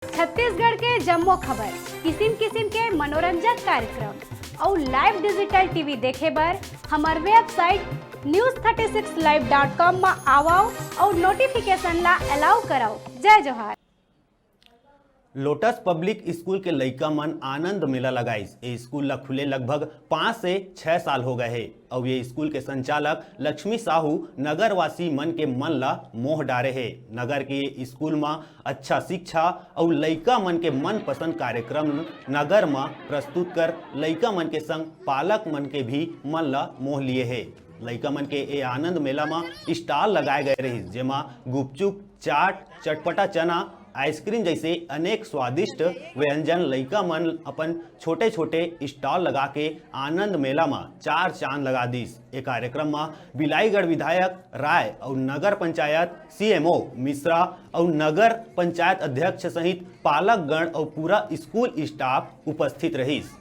छत्तीसगढ़ के जम्मो खबर, किसिम किसिम के मनोरंजक कार्यक्रम और लाइव डिजिटल टीवी देखे बर हमार वेबसाइट news36live.com में आवो और नोटिफिकेशन ला अलाउ कराओ। जय जोहार। लोटस पब्लिक स्कूल के लइका मन आनंद मेला लगाइस। ये स्कूल ला खुले लगभग 5 से 6 साल हो गए है और ये स्कूल के संचालक लक्ष्मी साहू नगरवासी मन के मन ला मोह डारे है। नगर के ये स्कूल में अच्छा शिक्षा और लइका मन के मनपसंद कार्यक्रम नगर में प्रस्तुत कर लइका मन के संग पालक मन के भी मन ला मोह लिए है। लइका मन के ये आनंद मेला में स्टॉल लगाए गए रही, जेमा गुपचुप, चाट, चटपटा चना, आइसक्रीम जैसे अनेक स्वादिष्ट व्यंजन लइका मन अपन छोटे छोटे स्टॉल लगा के आनंद मेला में 4 चांद लगा दीस। ये कार्यक्रम में बिलाईगढ़ विधायक राय और नगर पंचायत सीएमओ मिश्रा और नगर पंचायत अध्यक्ष सहित पालक गण और पूरा स्कूल स्टाफ उपस्थित रहीस।